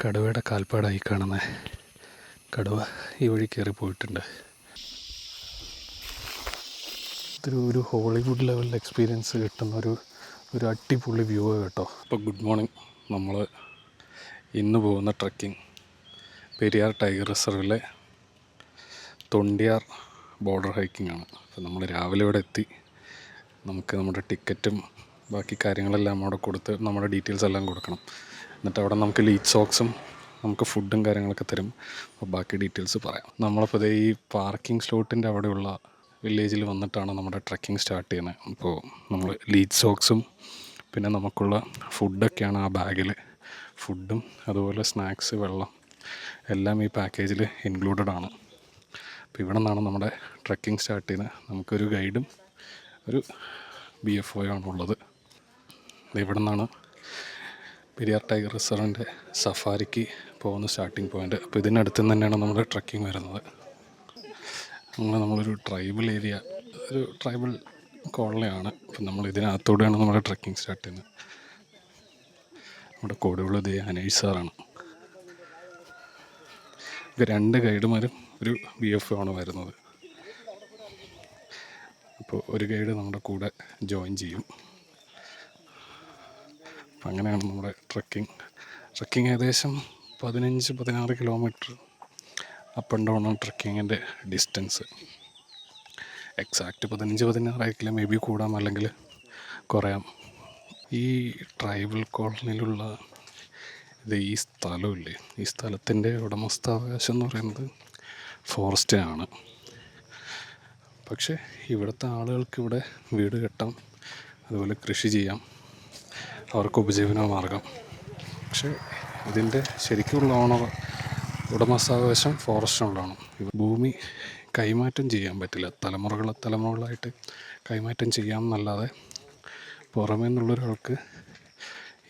കടുവയുടെ കാൽപ്പാടായി കാണുന്ന കടുവ ഈ വഴി കയറി പോയിട്ടുണ്ട്. ഒരു ഹോളിവുഡ് ലെവൽ എക്സ്പീരിയൻസ് കിട്ടുന്ന ഒരു അടിപൊളി വ്യൂ കേട്ടോ. അപ്പോൾ ഗുഡ് മോർണിംഗ്. നമ്മൾ ഇന്ന് പോകുന്ന ട്രക്കിംഗ് പെരിയാർ ടൈഗർ റിസർവിലെ തൊണ്ടിയാർ ബോർഡർ ഹൈക്കിംഗ് ആണ്. അപ്പോൾ നമ്മൾ രാവിലെ ഇവിടെ എത്തി. നമുക്ക് നമ്മുടെ ടിക്കറ്റും ബാക്കി കാര്യങ്ങളെല്ലാം അവിടെ കൊടുത്ത് നമ്മുടെ ഡീറ്റെയിൽസ് എല്ലാം കൊടുക്കണം. എന്നിട്ട് അവിടെ നമുക്ക് ലീച്ച് സോക്സും നമുക്ക് ഫുഡും കാര്യങ്ങളൊക്കെ തരും. അപ്പോൾ ബാക്കി ഡീറ്റെയിൽസ് പറയാം. നമ്മളിപ്പോൾ ഈ പാർക്കിംഗ് സ്ലോട്ടിൻ്റെ അവിടെയുള്ള വില്ലേജിൽ വന്നിട്ടാണ് നമ്മുടെ ട്രക്കിംഗ് സ്റ്റാർട്ട് ചെയ്യുന്നത്. അപ്പോൾ നമ്മൾ ലീച്ച് സോക്സും പിന്നെ നമുക്കുള്ള ഫുഡൊക്കെയാണ് ആ ബാഗിൽ. ഫുഡും അതുപോലെ സ്നാക്സ്, വെള്ളം എല്ലാം ഈ പാക്കേജിൽ ഇൻക്ലൂഡഡ് ആണ്. അപ്പോൾ ഇവിടെ നിന്നാണ് നമ്മുടെ ട്രക്കിംഗ് സ്റ്റാർട്ട് ചെയ്യുന്നത്. നമുക്കൊരു ഗൈഡും ഒരു BFO ആണുള്ളത്. ഇവിടെ നിന്നാണ് പെരിയാർ ടൈഗർ റിസർവിൻ്റെ സഫാരിക്ക് പോകുന്ന സ്റ്റാർട്ടിംഗ് പോയിൻ്റ്. അപ്പോൾ ഇതിനടുത്ത് തന്നെയാണ് നമ്മുടെ ട്രക്കിംഗ് വരുന്നത്. നമ്മളൊരു ട്രൈബൽ ഏരിയ, ഒരു ട്രൈബൽ കോളനിയാണ്. അപ്പം നമ്മൾ ഇതിനകത്തൂടെയാണ് നമ്മുടെ ട്രക്കിംഗ് സ്റ്റാർട്ട് ചെയ്യുന്നത്. നമ്മുടെ കൂടെയുള്ളത് അനീഷ് സാറാണ്. രണ്ട് ഗൈഡുമാരും ഒരു BFO ആണ് വരുന്നത്. അപ്പോൾ ഒരു ഗൈഡ് നമ്മുടെ കൂടെ ജോയിൻ ചെയ്യും. അപ്പം അങ്ങനെയാണ് നമ്മുടെ ട്രക്കിംഗ് ഏകദേശം 15-16 കിലോമീറ്റർ അപ്പ് ആൻഡ് ഡൗൺ ആണ് ട്രക്കിങ്ങിൻ്റെ ഡിസ്റ്റൻസ്. എക്സാക്റ്റ് 15-16 ആയിരിക്കില്ല, മേ ബി കൂടാം അല്ലെങ്കിൽ കുറയാം. ഈ ട്രൈബൽ കോളനിയിലുള്ള ഈ സ്ഥലമില്ലേ, ഈ സ്ഥലത്തിൻ്റെ ഉടമസ്ഥാവകാശം എന്ന് പറയുന്നത് ഫോറസ്റ്റിനാണ്. പക്ഷേ ഇവിടുത്തെ ആളുകൾക്ക് ഇവിടെ വീട് കെട്ടാം, അതുപോലെ കൃഷി ചെയ്യാം, അവർക്ക് ഉപജീവന മാർഗം. പക്ഷേ ഇതിൻ്റെ ശരിക്കുള്ള ഉടമസ്ഥാവകാശം ഫോറസ്റ്റിനുള്ളതാണ്. ഭൂമി കൈമാറ്റം ചെയ്യാൻ പറ്റില്ല. തലമുറകളായിട്ട് കൈമാറ്റം ചെയ്യാമെന്നല്ലാതെ പുറമേ നിന്നുള്ളൊരാൾക്ക്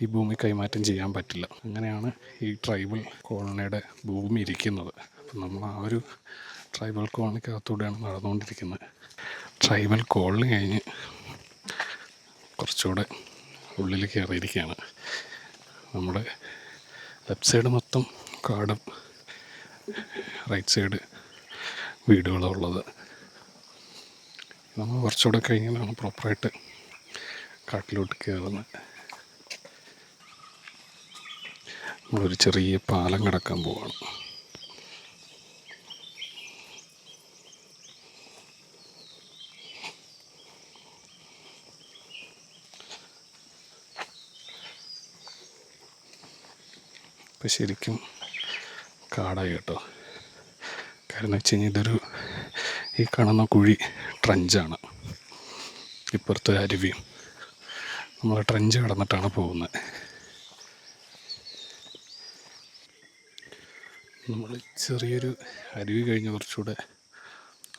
ഈ ഭൂമി കൈമാറ്റം ചെയ്യാൻ പറ്റില്ല. അങ്ങനെയാണ് ഈ ട്രൈബൽ കോളനിയുടെ ഭൂമി ഇരിക്കുന്നത്. അപ്പം നമ്മൾ ആ ഒരു ട്രൈബൽ കോളനിക്കകത്തൂടെയാണ് നടന്നുകൊണ്ടിരിക്കുന്നത്. ട്രൈബൽ കോളനി കഴിഞ്ഞ് കുറച്ചുകൂടെ ഉള്ളിൽ കയറിയിരിക്കുകയാണ്. നമ്മുടെ ലെഫ്റ്റ് സൈഡ് മൊത്തം കാടും റൈറ്റ് സൈഡ് വീടുകളുള്ളത്. നമ്മൾ കുറച്ചുകൂടെ കഴിഞ്ഞാലാണ് പ്രോപ്പറായിട്ട് കാട്ടിലോട്ട് കയറുന്നത്. നമ്മളൊരു ചെറിയ പാലം കടക്കാൻ പോവുകയാണ്. ഇപ്പം ശരിക്കും കാടായി കേട്ടോ. കാരണം എന്ന് വെച്ച് കഴിഞ്ഞാൽ ഈ കാണുന്ന കുഴി ട്രഞ്ചാണ്. ഇപ്പുറത്തൊരു അരുവിയും. നമ്മൾ ട്രഞ്ച് കടന്നിട്ടാണ് പോകുന്നത്. നമ്മൾ ചെറിയൊരു അരുവി കഴിഞ്ഞ് കുറച്ചുകൂടെ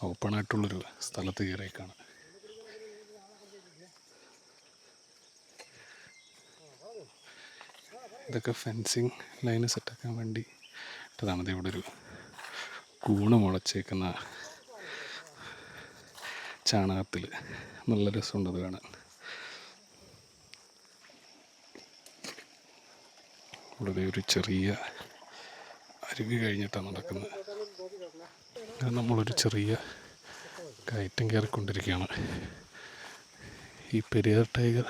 ഓപ്പണായിട്ടുള്ളൊരു സ്ഥലത്ത് കയറിയേക്കാണ്. ഇതൊക്കെ ഫെൻസിങ് ലൈന് സെറ്റാക്കാൻ വേണ്ടി ഇട്ടതാണ്. ഇവിടെ ഒരു കൂണ് മുളച്ചേക്കുന്ന ചാണകത്തിൽ നല്ല രസമുണ്ട് അത് കാണാൻ. ഇവിടെ ഒരു ചെറിയ അരുവി കഴിഞ്ഞിട്ടാണ് നടക്കുന്നത്. നമ്മളൊരു ചെറിയ കയറ്റം കയറിക്കൊണ്ടിരിക്കുകയാണ്. ഈ പെരിയാർ ടൈഗർ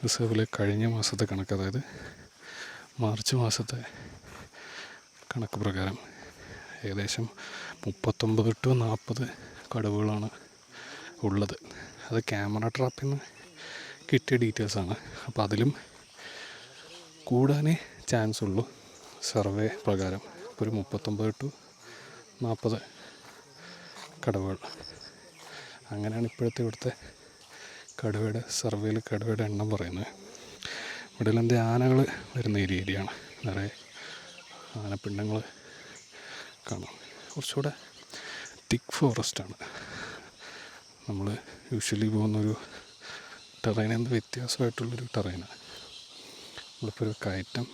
റിസർവിലെ കഴിഞ്ഞ മാസത്തെ കണക്ക്, അതായത് മാർച്ച് മാസത്തെ കണക്ക് പ്രകാരം ഏകദേശം 39-40 കടുവകളാണ് ഉള്ളത്. അത് ക്യാമറ ട്രാപ്പിൽ നിന്ന് കിട്ടിയ ഡീറ്റെയിൽസാണ്. അപ്പോൾ അതിലും കൂടാനേ ചാൻസ് ഉള്ളൂ സർവേ പ്രകാരം. ഒരു 39-40 കടുവകൾ. അങ്ങനെയാണ് ഇപ്പോഴത്തെ ഇവിടുത്തെ കടുവയുടെ സർവേയിൽ കടുവയുടെ എണ്ണം പറയുന്നത്. ഇവിടെ ആനകൾ വരുന്ന ഏരിയയാണ്. നിറയെ ആനപ്പിണ്ടങ്ങൾ കാണാം. കുറച്ചുകൂടെ തിക്ക് ഫോറസ്റ്റാണ്. നമ്മൾ യൂഷ്വലി പോകുന്നൊരു ടെറൈൻ വ്യത്യാസമായിട്ടുള്ളൊരു ടെറൈനാണ്. നമ്മളിപ്പോൾ ഒരു കയറ്റം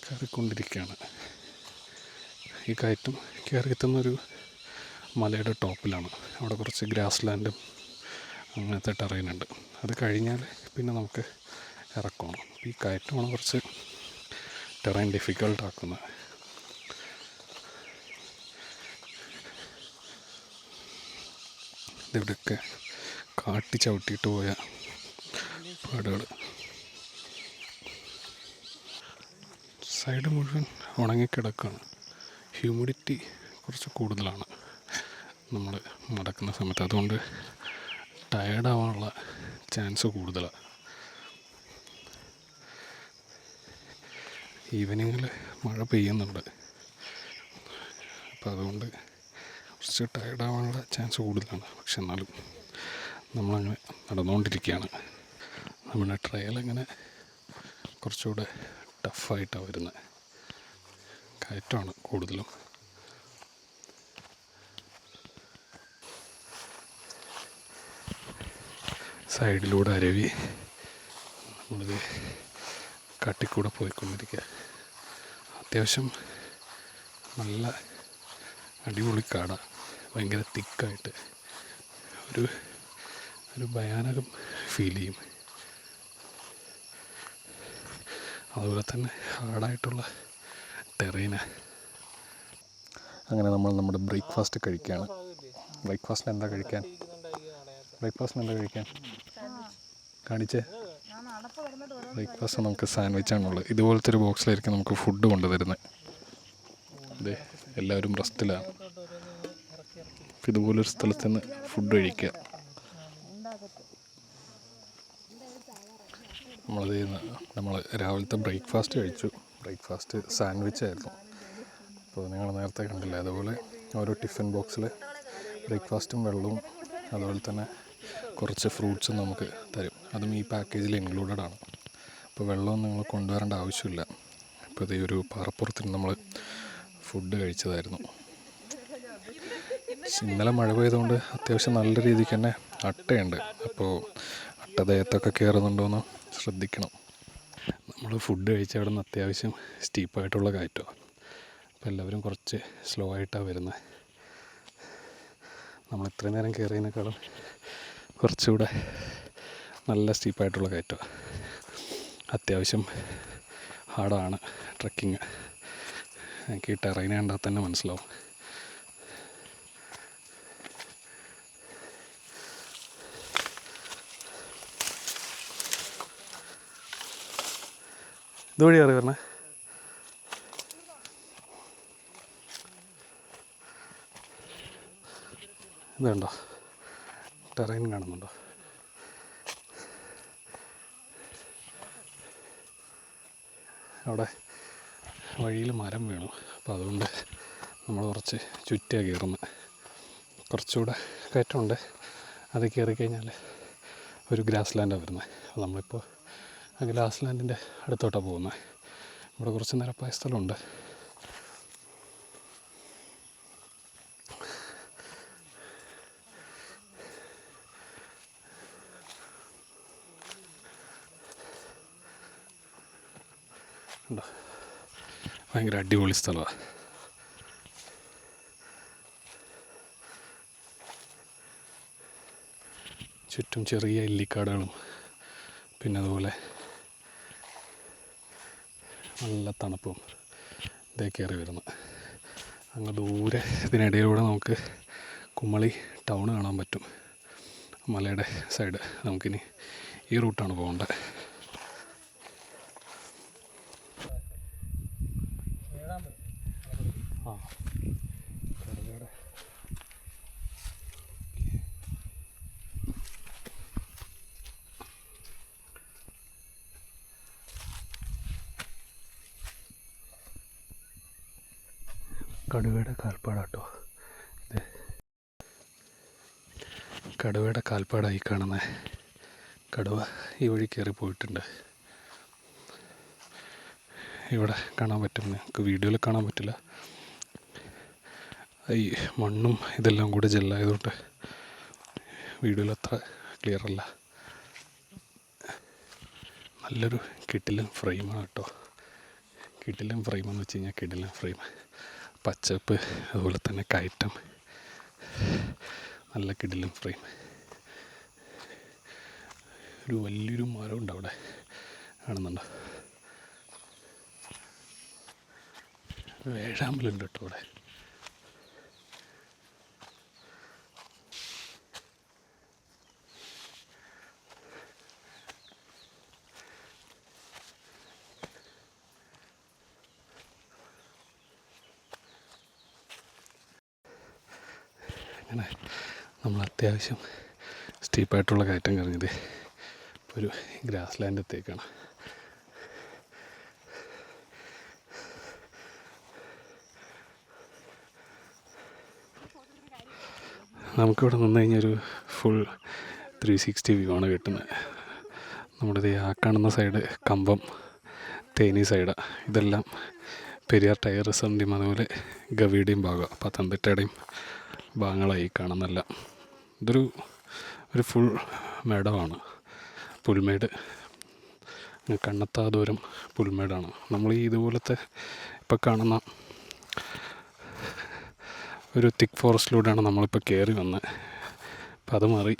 കയറിക്കൊണ്ടിരിക്കുകയാണ്. ഈ കയറ്റം കയറിയെത്തുന്നൊരു മലയുടെ ടോപ്പിലാണ്. അവിടെ കുറച്ച് ഗ്രാസ് ലാൻഡും അങ്ങനത്തെ ടെറൈനുണ്ട്. അത് കഴിഞ്ഞാൽ പിന്നെ നമുക്ക് ഇറക്കണം. ഈ കയറ്റമാണ് കുറച്ച് ടെറൈൻ ഡിഫിക്കൽട്ടാക്കുന്നത്. ഇവിടെയൊക്കെ കാട്ടി ചവിട്ടിയിട്ട് പോയ പാടുകൾ. സൈഡ് മുഴുവൻ ഉണങ്ങിക്കിടക്കുകയാണ്. ഹ്യൂമിഡിറ്റി കുറച്ച് കൂടുതലാണ് നമ്മൾ നടക്കുന്ന സമയത്ത്. അതുകൊണ്ട് ടയേർഡാവാനുള്ള ചാൻസ് കൂടുതലാണ്. ഈവനിങ്ങിൽ മഴ പെയ്യുന്നുണ്ട്. അപ്പോൾ അതുകൊണ്ട് കുറച്ച് ടയേർഡാവാനുള്ള ചാൻസ് കൂടുതലാണ്. പക്ഷെ എന്നാലും നമ്മളങ്ങനെ നടന്നുകൊണ്ടിരിക്കുകയാണ്. നമ്മുടെ ട്രയൽ അങ്ങനെ കുറച്ചുകൂടെ ടഫായിട്ടാണ് വരുന്നത്. കയറ്റമാണ് കൂടുതലും. സൈഡിലൂടെ അരുവി നമ്മളിത് കാട്ടിക്കൂടെ പോയിക്കൊണ്ടിരിക്കുക. അത്യാവശ്യം നല്ല അടിപൊളി കാടാണ്. ഭയങ്കര തിക്കായിട്ട് ഒരു ഭയാനകം ഫീൽ ചെയ്യും. അതുപോലെ തന്നെ ഹാർഡായിട്ടുള്ള ടെറൈന. അങ്ങനെ നമ്മൾ നമ്മുടെ ബ്രേക്ക്ഫാസ്റ്റ് കഴിക്കുകയാണ്. ബ്രേക്ക്ഫാസ്റ്റിന് എന്താ കഴിക്കാൻ? കാണിച്ചേ. ബ്രേക്ക്ഫാസ്റ്റ് നമുക്ക് സാൻഡ്വിച്ചാണുള്ളത്. ഇതുപോലത്തെ ഒരു ബോക്സിലായിരിക്കും നമുക്ക് ഫുഡ് കൊണ്ടുതരുന്നത്. അതെ, എല്ലാവരും റെസ്റ്റിലാണ്. ഇതുപോലൊരു സ്ഥലത്ത് നിന്ന് ഫുഡ് കഴിക്കുക. നമ്മൾ രാവിലത്തെ ബ്രേക്ക്ഫാസ്റ്റ് കഴിച്ചു. ബ്രേക്ക്ഫാസ്റ്റ് സാൻഡ്വിച്ചായിരുന്നു. അപ്പോൾ നിങ്ങൾ നേരത്തെ കണ്ടില്ല, അതുപോലെ ഓരോ ടിഫിൻ ബോക്സിൽ ബ്രേക്ക്ഫാസ്റ്റും വെള്ളവും അതുപോലെ തന്നെ കുറച്ച് ഫ്രൂട്ട്സും നമുക്ക് തരും. അതും ഈ പാക്കേജിൽ ഇൻക്ലൂഡഡ് ആണ്. അപ്പോൾ വെള്ളമൊന്നും നിങ്ങൾ കൊണ്ടുവരേണ്ട ആവശ്യമില്ല. ഇപ്പോൾ ഇതേ ഒരു പാറപ്പുറത്തിന് നമ്മൾ ഫുഡ് കഴിച്ചതായിരുന്നു. ഇന്നലെ മഴ പെയ്തുകൊണ്ട് അത്യാവശ്യം നല്ല രീതിക്ക് തന്നെ അട്ടയുണ്ട്. അപ്പോൾ അട്ട ദേഹത്തൊക്കെ കയറുന്നുണ്ടോയെന്ന് ശ്രദ്ധിക്കണം. നമ്മൾ ഫുഡ് കഴിച്ച അവിടെ നിന്ന് അത്യാവശ്യം സ്റ്റീപ്പായിട്ടുള്ള കയറ്റമാണ്. അപ്പോൾ എല്ലാവരും കുറച്ച് സ്ലോ ആയിട്ടാണ് വരുന്നത്. നമ്മൾ ഇത്രയും നേരം കയറിയതിനേക്കാളും കുറച്ചുകൂടെ നല്ല സ്റ്റീപ്പായിട്ടുള്ള കയറ്റമാണ്. അത്യാവശ്യം ഹാർഡാണ് ട്രക്കിങ്. എനിക്ക് ഈ ടെറൈനെ കണ്ടാൽ തന്നെ മനസ്സിലാവും. ഇതുവഴി കയറി വരണേ. ഇതുണ്ടോ, ടെറൈൻ കാണുന്നുണ്ടോ? അവിടെ വഴിയിൽ മരം വീണു. അപ്പോൾ അതുകൊണ്ട് നമ്മൾ കുറച്ച് ചുറ്റിയാണ് കയറുന്നത്. കുറച്ചുകൂടെ കയറ്റമുണ്ട്. അത് കയറിക്കഴിഞ്ഞാൽ ഒരു ഗ്രാസ് ലാൻഡാണ് വരുന്നത്. അപ്പോൾ നമ്മളിപ്പോൾ ആ ഗ്രാസ് ലാൻഡിൻ്റെ അടുത്തോട്ടാണ് പോകുന്നത്. ഇവിടെ കുറച്ച് നിരപ്പായ സ്ഥലമുണ്ട്. ഭയങ്കര അടിപൊളി സ്ഥലമാണ്. ചുറ്റും ചെറിയ ഇല്ലിക്കാടുകളും പിന്നെ അതുപോലെ നല്ല തണുപ്പും ഇതേ കയറി വരുന്നത്. അങ്ങ് ദൂരെ ഇതിനിടയിലൂടെ നമുക്ക് കുമളി ടൗൺ കാണാൻ പറ്റും. മലയുടെ സൈഡ്. നമുക്കിനി ഈ റൂട്ടാണ് പോകേണ്ടത്. കടുവയുടെ കാൽപ്പാടാട്ടോ ഇത്. കടുവയുടെ കാൽപ്പാടായി കാണുന്നത്. കടുവ ഈ വഴി കയറി പോയിട്ടുണ്ട്. ഇവിടെ കാണാൻ പറ്റും. നിങ്ങൾക്ക് വീഡിയോയിൽ കാണാൻ പറ്റില്ല. ഈ മണ്ണും ഇതെല്ലാം കൂടെ ജെല്ലായതുകൊണ്ട് വീഡിയോയിൽ അത്ര ക്ലിയർ അല്ല. നല്ലൊരു കിടിലൻ ഫ്രെയിമാണ് കേട്ടോ. കിടിലൻ ഫ്രെയിമെന്ന് വെച്ച് കഴിഞ്ഞാൽ കിടിലൻ ഫ്രെയിം. പച്ചപ്പ് അതുപോലെ തന്നെ കയറ്റം, നല്ല കിടിലൻ ഫ്രെയിം. ഒരു വലിയൊരു മരമുണ്ട് അവിടെ, കാണുന്നുണ്ടോ? വേഴാമ്പലുണ്ട് കേട്ടോ ഇവിടെ. അങ്ങനെ നമ്മൾ അത്യാവശ്യം സ്റ്റീപ്പായിട്ടുള്ള കയറ്റം കറിഞ്ഞത് ഒരു ഗ്രാസ് ലാൻഡ് എത്തിയേക്കാണ്. നമുക്കിവിടെ നിന്ന് കഴിഞ്ഞൊരു ഫുൾ 360 വ്യൂ ആണ് കിട്ടുന്നത്. നമ്മുടെ ആ കാണുന്ന സൈഡ് കമ്പം, തേനി സൈഡ്, ഇതെല്ലാം പെരിയാർ ടൈഗർ റിസർവിൻ്റെയും അതുപോലെ ഗവിയുടെയും ഭാഗമാണ്, പത്തനംതിട്ടയുടെയും ഭാഗങ്ങളായി കാണുന്നല്ല. ഇതൊരു ഫുൾ മേടമാണ്, പുൽമേട്, കണ്ണെത്താ ദൂരം പുൽമേടാണ്. നമ്മൾ ഈ ഇതുപോലത്തെ ഇപ്പോൾ കാണുന്ന ഒരു തിക്ക് ഫോറസ്റ്റിലൂടെയാണ് നമ്മളിപ്പോൾ കയറി വന്നത്. അപ്പോൾ അത് മാറി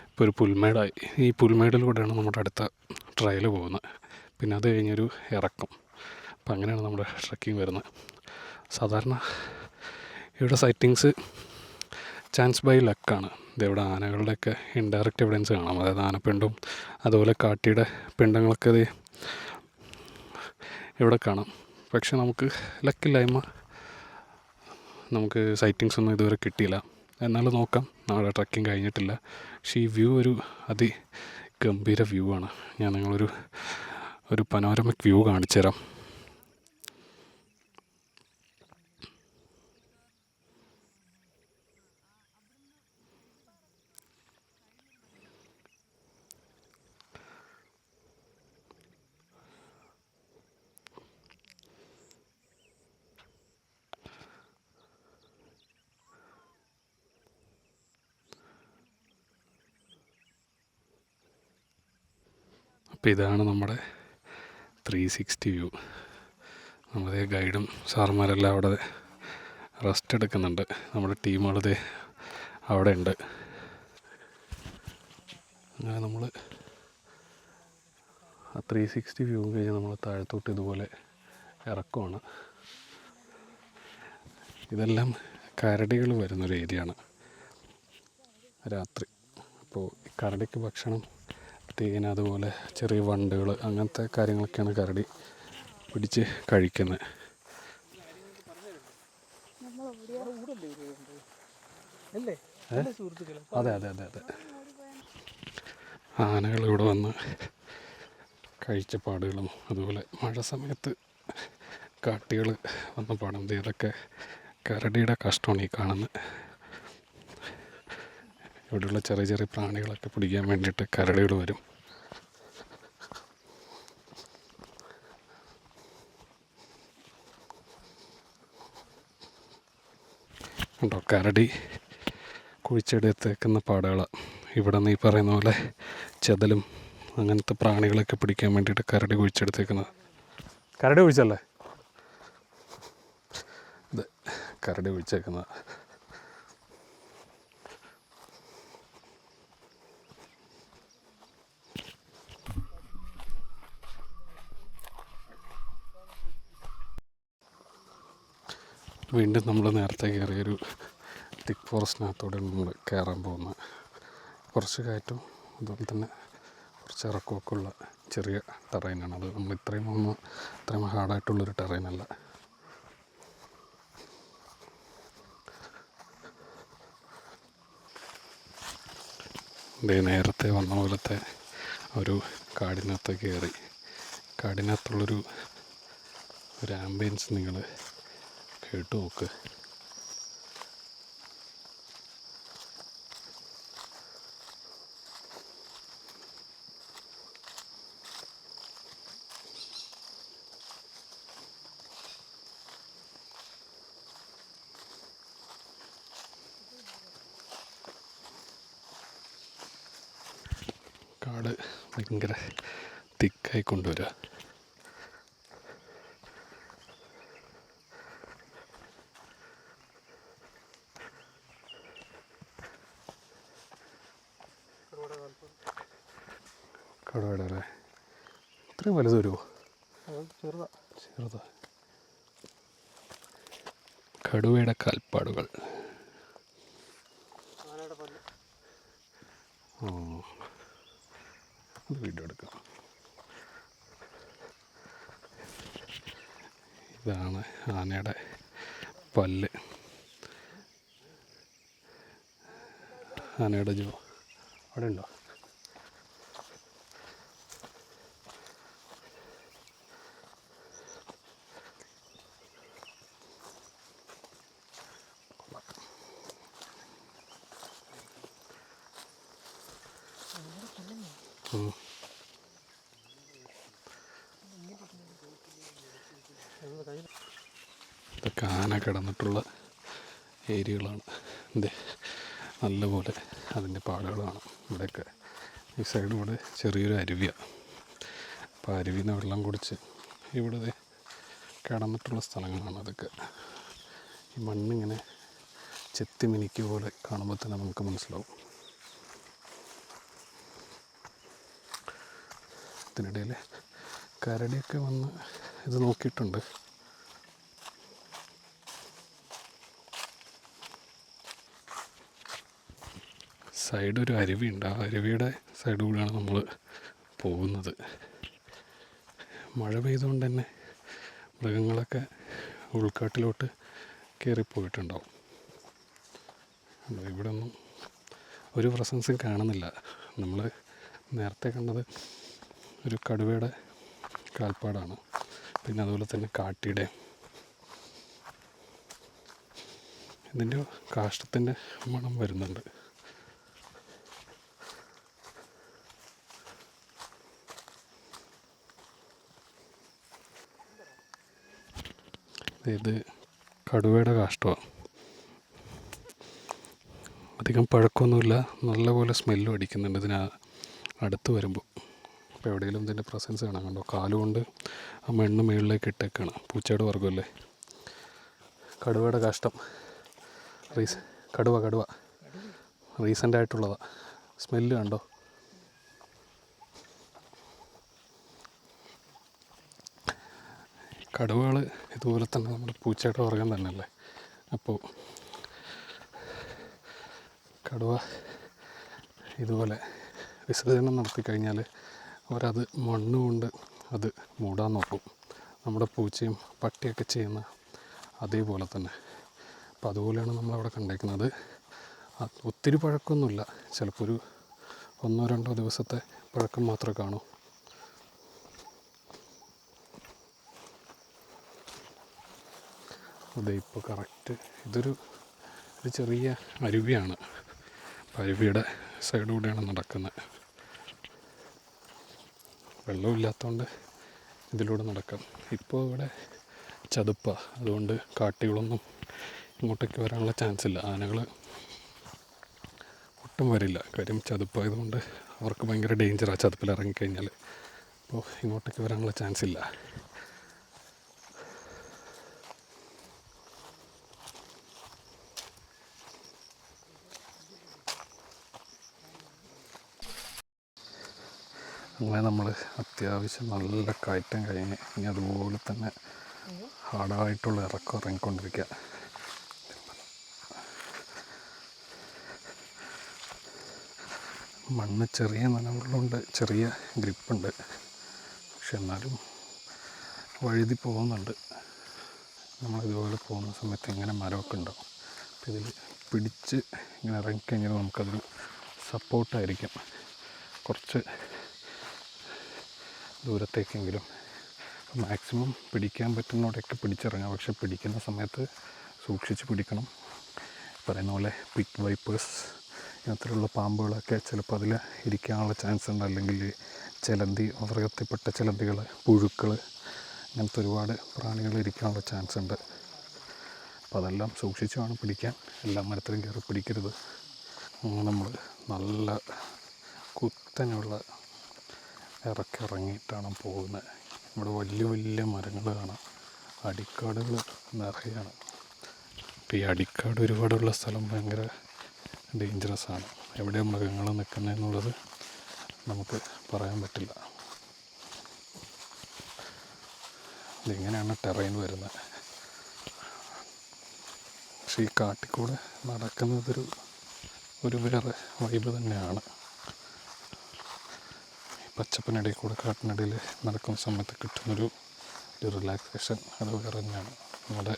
ഇപ്പോൾ ഒരു പുൽമേടായി. ഈ പുൽമേടിലൂടെയാണ് നമ്മുടെ അടുത്ത ട്രയൽ പോകുന്നത്. പിന്നെ അത് കഴിഞ്ഞൊരു ഇറക്കം. അപ്പോൾ അങ്ങനെയാണ് നമ്മുടെ ട്രക്കിംഗ് വരുന്നത്. സാധാരണ ഇവിടെ സൈറ്റിങ്സ് ചാൻസ് ബൈ ലക്കാണ്. ഇതെവിടെ ആനകളുടെയൊക്കെ ഇൻഡയറക്റ്റ് എവിഡൻസ് കാണാം. അതായത് ആനപ്പിണ്ടവും അതുപോലെ കാട്ടിയുടെ പിണ്ടങ്ങളൊക്കെ ഇത് ഇവിടെ കാണാം. പക്ഷെ നമുക്ക് ലക്കില്ലായ്മ, നമുക്ക് സൈറ്റിങ്സ് ഒന്നും ഇതുവരെ കിട്ടിയില്ല. എന്നാലും നോക്കാം, നാളെ ട്രക്കിംഗ് കഴിഞ്ഞിട്ടില്ല. പക്ഷേ ഈ വ്യൂ ഒരു അതിഗംഭീര വ്യൂ ആണ്. ഞാൻ നിങ്ങളൊരു പനോരമിക് വ്യൂ കാണിച്ചു തരാം. അപ്പോൾ ഇതാണ് നമ്മുടെ 360 വ്യൂ. നമ്മുടെ ഗൈഡും സാറുമാരെല്ലാം അവിടെ റെസ്റ്റ് എടുക്കുന്നുണ്ട്. നമ്മുടെ ടീമുകളത് അവിടെ ഉണ്ട്. അങ്ങനെ നമ്മൾ ആ 360 വ്യൂ കഴിഞ്ഞ് നമ്മൾ താഴത്തോട്ട് ഇതുപോലെ ഇറക്കമാണ്. ഇതെല്ലാം കരടികൾ വരുന്നൊരു ഏരിയയാണ് രാത്രി. അപ്പോൾ ഈ കരടിക്ക് ഭക്ഷണം, തേൻ, അതുപോലെ ചെറിയ വണ്ടുകൾ, അങ്ങനത്തെ കാര്യങ്ങളൊക്കെയാണ് കരടി പിടിച്ച് കഴിക്കുന്നത്. അതെ അതെ അതെ അതെ. ആനകൾ ഇവിടെ വന്ന് കഴിച്ച പാടുകളും അതുപോലെ മഴ സമയത്ത് കാട്ടികൾ വന്ന പാടും, ഇതൊക്കെ കരടിയുടെ കഷ്ടമാണ് ഈ കാണുന്നത്. ഇവിടെയുള്ള ചെറിയ ചെറിയ പ്രാണികളൊക്കെ പിടിക്കാൻ വേണ്ടിയിട്ട് കരടികൾ വരും. ഉണ്ടോ കരടി കുഴിച്ചെടുത്തേക്കുന്ന പാടുകളാണ്. ഇവിടെ നിന്ന് ഈ പറയുന്ന പോലെ ചെതലും അങ്ങനത്തെ പ്രാണികളൊക്കെ പിടിക്കാൻ വേണ്ടിയിട്ട് കരടി കുഴിച്ചെടുത്തേക്കുന്നത്. കരടി കുഴിച്ചല്ലേ ഇത്, കരടി കുഴിച്ചേക്കുന്നത്. വീണ്ടും നമ്മൾ നേരത്തെ കയറിയൊരു തിക്ക് ഫോറസ്റ്റിനകത്തോടെ നമ്മൾ കയറാൻ പോകുന്നത്. കുറച്ച് കയറ്റവും അതുപോലെ തന്നെ കുറച്ച് ഇറക്കമൊക്കെ ഉള്ള ചെറിയ ടെറൈനാണ്. അത് നമ്മൾ ഇത്രയും ഹാർഡായിട്ടുള്ളൊരു ടെറൈനല്ല. നേരത്തെ വന്ന പോലത്തെ ഒരു കാടിനകത്ത് കയറി, കാടിനകത്തുള്ളൊരു ആംബിയൻസ് നിങ്ങൾ കേട്ട് നോക്ക്. കാട് ഭയങ്കര തിക്കായി കൊണ്ടുവരിക. കടവടല്ലേ ഇത്രയും വലുത് വരുമോ? ചെറുതാ. കടുവയുടെ കാൽപ്പാടുകൾ. വീഡിയോ എടുക്കാം. ഇതാണ് ആനയുടെ പല്ല്. ആനയുടെ ജോ അവിടെ ഉണ്ടോ? ഇതൊക്കെ ആന കിടന്നിട്ടുള്ള ഏരിയകളാണ്. നല്ലപോലെ അതിൻ്റെ പാടുകളാണ് ഇവിടെയൊക്കെ. ഈ സൈഡ് ഇവിടെ ചെറിയൊരു അരുവിയാണ്. അപ്പോൾ അരുവിയിൽ നിന്ന് വെള്ളം കുടിച്ച് ഇവിടെ കിടന്നിട്ടുള്ള സ്ഥലങ്ങളാണ് അതൊക്കെ. ഈ മണ്ണിങ്ങനെ ചെത്തി മിനിക്ക് പോലെ കാണുമ്പോൾ തന്നെ നമുക്ക് മനസ്സിലാവും. ഇതിനിടയിൽ കരടിയൊക്കെ വന്ന് ഇത് നോക്കിയിട്ടുണ്ട്. സൈഡ് ഒരു അരുവിയുണ്ട്. ആ അരുവിയുടെ സൈഡ് കൂടെയാണ് നമ്മൾ പോകുന്നത്. മഴ പെയ്തുകൊണ്ട് തന്നെ മൃഗങ്ങളൊക്കെ ഉൾക്കാട്ടിലോട്ട് കയറിപ്പോയിട്ടുണ്ടാവും. ഇവിടെ ഒന്നും ഒരു പ്രസൻസും കാണുന്നില്ല. നമ്മൾ നേരത്തെ കണ്ടത് ഒരു കടുവയുടെ കാൽപ്പാടാണ്. പിന്നെ അതുപോലെ തന്നെ കാട്ടിയുടെ. ഇതിൻ്റെ കാഷ്ടത്തിൻ്റെ മണം വരുന്നുണ്ട്. ഇത് കടുവയുടെ കാഷ്ടമാണ്. അധികം പഴക്കമൊന്നുമില്ല. നല്ലപോലെ സ്മെല്ലും അടിക്കുന്നുണ്ട് ഇതിന് അടുത്ത് വരുമ്പോൾ. അപ്പോൾ എവിടെയെങ്കിലും ഇതിൻ്റെ പ്രസൻസ് കാണാൻ കണ്ടോ? കാലുകൊണ്ട് ആ മണ്ണ് മുകളിലേക്ക് ഇട്ടേക്കാണ്. പൂച്ചയുടെ വർഗ്ഗമല്ലേ. കടുവയുടെ കാഷ്ടം. കടുവ റീസെൻ്റ് ആയിട്ടുള്ളതാണ്. സ്മെല്ല് കണ്ടോ? കടുവകൾ ഇതുപോലെ തന്നെ നമ്മുടെ പൂച്ചയുടെ വർഗ്ഗം തന്നെയല്ലേ. അപ്പോൾ കടുവ ഇതുപോലെ വിസർജനം നടത്തി കഴിഞ്ഞാൽ അവരത് മണ്ണുകൊണ്ട് അത് മൂടാൻ നോക്കും. നമ്മുടെ പൂച്ചയും പട്ടിയൊക്കെ ചെയ്യുന്ന അതേപോലെ തന്നെ. അപ്പം അതുപോലെയാണ് നമ്മളവിടെ കണ്ടേക്കുന്നത്. ഒത്തിരി പഴക്കമൊന്നുമില്ല. ചിലപ്പോൾ ഒരു 1-2 ദിവസത്തെ പഴക്കം മാത്രമേ കാണൂ. അതെ, ഇപ്പോൾ കറക്റ്റ് ഇതൊരു ചെറിയ അരുവിയാണ്. അരുവിയുടെ സൈഡിലൂടെയാണ് നടക്കുന്നത്. വെള്ളമില്ലാത്തതുകൊണ്ട് ഇതിലൂടെ നടക്കാം. ഇപ്പോൾ ഇവിടെ ചതുപ്പാണ്. അതുകൊണ്ട് കാട്ടികളൊന്നും ഇങ്ങോട്ടേക്ക് വരാനുള്ള ചാൻസ് ഇല്ല. ആനകൾ ഒട്ടും വരില്ല. കാര്യം ചതുപ്പായതുകൊണ്ട് അവർക്ക് ഭയങ്കര ഡേഞ്ചറാണ് ചതുപ്പിൽ ഇറങ്ങിക്കഴിഞ്ഞാൽ. അപ്പോൾ ഇങ്ങോട്ടേക്ക് വരാനുള്ള ചാൻസ് ഇല്ല. അങ്ങനെ നമ്മൾ അത്യാവശ്യം നല്ല കയറ്റം കഴിഞ്ഞ് ഇനി അതുപോലെ തന്നെ ഹാർഡായിട്ടുള്ള ഇറക്കം ഇറങ്ങിക്കൊണ്ടിരിക്കുക. മണ്ണ് ചെറിയ നനവുള്ളതുകൊണ്ട് ചെറിയ ഗ്രിപ്പുണ്ട്. പക്ഷെ എന്നാലും വഴുതി പോകുന്നുണ്ട്. നമ്മളിതുപോലെ പോകുന്ന സമയത്ത് ഇങ്ങനെ മരമൊക്കെ ഉണ്ടാവും. അപ്പോൾ ഇതിൽ പിടിച്ച് ഇങ്ങനെ ഇറങ്ങിക്കഴിഞ്ഞാൽ നമുക്കതൊരു സപ്പോർട്ടായിരിക്കും. കുറച്ച് ദൂരത്തേക്കെങ്കിലും മാക്സിമം പിടിക്കാൻ പറ്റുന്നവിടെയൊക്കെ പിടിച്ചിറങ്ങാം. പക്ഷെ പിടിക്കുന്ന സമയത്ത് സൂക്ഷിച്ച് പിടിക്കണം. പറയുന്ന പോലെ പിറ്റ് വൈപ്പേഴ്സ് ഇങ്ങനത്തെയുള്ള പാമ്പുകളൊക്കെ ചിലപ്പോൾ അതിൽ ഇരിക്കാനുള്ള ചാൻസ് ഉണ്ട്. അല്ലെങ്കിൽ ചിലന്തി, വർഗത്തിൽപ്പെട്ട ചിലന്തികൾ, പുഴുക്കൾ, അങ്ങനത്തെ ഒരുപാട് പ്രാണികൾ ഇരിക്കാനുള്ള ചാൻസ് ഉണ്ട്. അപ്പോൾ അതെല്ലാം സൂക്ഷിച്ച് വേണം പിടിക്കാൻ. എല്ലാ മരത്തിലും കയറി പിടിക്കരുത്. നമ്മൾ നല്ല കുത്തനെയുള്ള ഇറങ്ങിയിട്ടാണ് പോകുന്നത്. ഇവിടെ വലിയ വലിയ മരങ്ങൾ കാണാം. അടിക്കാടുകൾ നിറയാണ്. അപ്പോൾ ഈ അടിക്കാട് ഒരുപാടുള്ള സ്ഥലം ഭയങ്കര ഡേഞ്ചറസ് ആണ്. എവിടെയാണ് മൃഗങ്ങൾ നിൽക്കുന്നതെന്നുള്ളത് നമുക്ക് പറയാൻ പറ്റില്ല. ഇതിങ്ങനെയാണ് ടെറൈൻ വരുന്നത്. പക്ഷേ ഈ കാട്ടിക്കൂടെ നടക്കുന്നതൊരു വേറെ വൈബ് തന്നെയാണ്. പച്ചപ്പിനിടയിൽ കൂടെ കാട്ടിനിടയിൽ നടക്കുന്ന സമയത്ത് കിട്ടുന്നൊരു റിലാക്സേഷൻ അത് വേറെ തന്നെയാണ്. നമ്മുടെ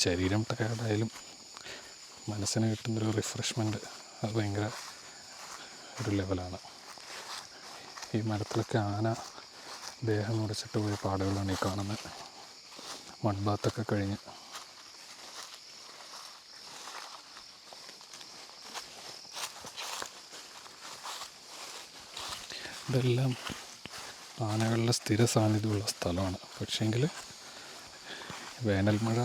ശരീരം ടയർഡായാലും മനസ്സിന് കിട്ടുന്നൊരു റിഫ്രഷ്മെൻറ്റ് അത് ഭയങ്കര ഒരു ലെവലാണ്. ഈ മരത്തിലൊക്കെ ആന ദേഹം മുറിച്ചിട്ട് പോയ പാടുകളാണ് ഈ കാണുന്നത്. മഡ് ബാത്തൊക്കെ കഴിഞ്ഞ് ഇതെല്ലാം ആനകളുടെ സ്ഥിര സാന്നിധ്യമുള്ള സ്ഥലമാണ്. പക്ഷേങ്കിൽ വേനൽ മഴ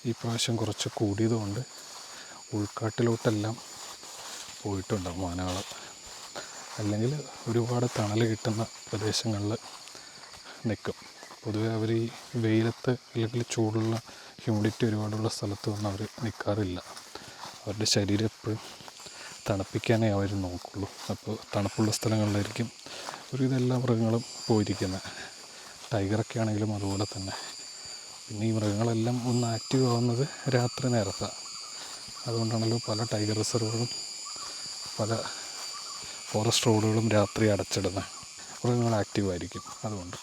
ഈ പ്രാവശ്യം കുറച്ച് കൂടിയതുകൊണ്ട് ഉൾക്കാട്ടിലോട്ടെല്ലാം പോയിട്ടുണ്ടാകും ആനകൾ. അല്ലെങ്കിൽ ഒരുപാട് തണൽ കിട്ടുന്ന പ്രദേശങ്ങളിൽ നിൽക്കും. പൊതുവെ അവർ ഈ വെയിലത്ത് അല്ലെങ്കിൽ ചൂടുള്ള ഹ്യൂമിഡിറ്റി ഒരുപാടുള്ള സ്ഥലത്തൊന്നും അവർ നിൽക്കാറില്ല. അവരുടെ ശരീരം എപ്പോഴും തണുപ്പിക്കാനേ അവർ നോക്കുള്ളൂ. അപ്പോൾ തണുപ്പുള്ള സ്ഥലങ്ങളിലായിരിക്കും ഒരുവിധം എല്ലാ മൃഗങ്ങളും പോയിരിക്കുന്നത്. ടൈഗറൊക്കെ ആണെങ്കിലും അതുപോലെ തന്നെ. പിന്നെ ഈ മൃഗങ്ങളെല്ലാം ഒന്ന് ആക്റ്റീവ് ആവുന്നത് രാത്രി നേരത്താണ്. അതുകൊണ്ടാണല്ലോ പല ടൈഗർ റിസർവുകളും പല ഫോറസ്റ്റ് റോഡുകളും രാത്രി അടച്ചിടുന്നത്. മൃഗങ്ങൾ ആക്റ്റീവായിരിക്കും അതുകൊണ്ട്.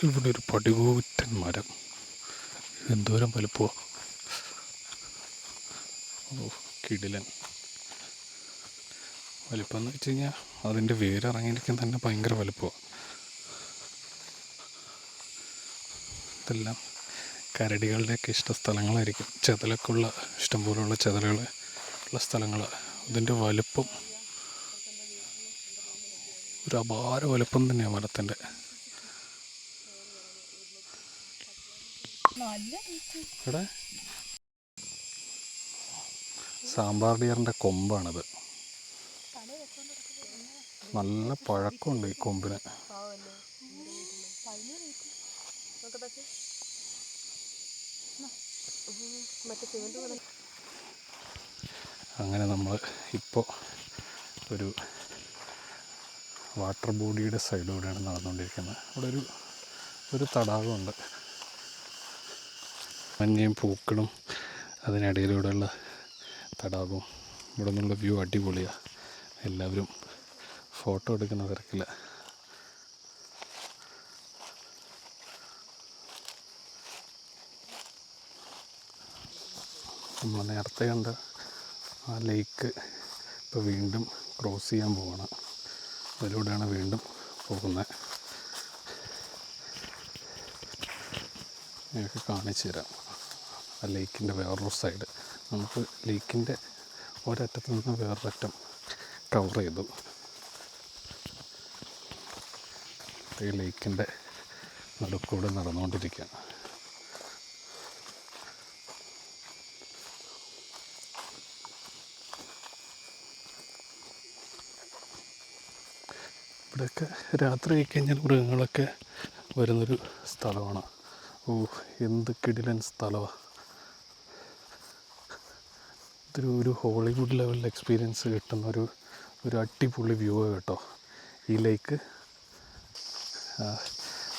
ഇവിടെ ഒരു പടുകൂറ്റൻ മരം, എന്തോരം വലുപ്പമോ! ഓ, കിടിലൻ വലിപ്പം എന്ന് വെച്ച് കഴിഞ്ഞാൽ അതിൻ്റെ വേരിറങ്ങിയിരിക്കാൻ തന്നെ ഭയങ്കര വലുപ്പമാണ്. ഇതെല്ലാം കരടികളുടെയൊക്കെ ഇഷ്ട സ്ഥലങ്ങളായിരിക്കും. ചെതലൊക്കെ ഉള്ള ഇഷ്ടംപോലെയുള്ള ചെതലുകൾ ഉള്ള സ്ഥലങ്ങൾ. ഇതിൻ്റെ വലുപ്പം ഒരു അപാര വലുപ്പം തന്നെയാണ് മരത്തിൻ്റെ. ഇവിടെ സാമ്പാർ ഡിയറിൻ്റെ കൊമ്പാണിത്. നല്ല പഴക്കമുണ്ട് ഈ കൊമ്പിന്. അങ്ങനെ നമ്മൾ ഇപ്പോൾ ഒരു വാട്ടർ ബോഡിയുടെ സൈഡിലൂടെയാണ് നടന്നുകൊണ്ടിരിക്കുന്നത്. അവിടെ ഒരു തടാകമുണ്ട്. മഞ്ഞയും പൂക്കളും അതിനിടയിലൂടെയുള്ള തടാകവും. ഇവിടെ നിന്നുള്ള വ്യൂ അടിപൊളിയാണ്. എല്ലാവരും ഫോട്ടോ എടുക്കുന്ന തിരക്കില്ല. നമ്മൾ നേരത്തെ കണ്ട ആ ലേക്ക് ഇപ്പോൾ വീണ്ടും ക്രോസ് ചെയ്യാൻ പോവാണ്. അതിലൂടെയാണ് വീണ്ടും പോകുന്നത്. നിങ്ങൾക്ക് കാണിച്ചു തരാം ആ ലേക്കിൻ്റെ വേറൊരു സൈഡ്. നമുക്ക് ലേക്കിൻ്റെ ഒരറ്റത്ത് നിന്ന് വേറൊരറ്റം കവർ ചെയ്തു. ഈ ലേക്കിൻ്റെ നടുക്കൂടെ നടന്നുകൊണ്ടിരിക്കുകയാണ്. ഇവിടെയൊക്കെ രാത്രി ആയിക്കഴിഞ്ഞാൽ മൃഗങ്ങളൊക്കെ വരുന്നൊരു സ്ഥലമാണ്. ഓ, എന്ത് കിടിലൻ സ്ഥലമാണ്! ഒരു ഹോളിവുഡ് ലെവൽ എക്സ്പീരിയൻസ് കിട്ടുന്ന ഒരു അടിപൊളി വ്യൂ കേട്ടോ ഈ ലേക്ക്.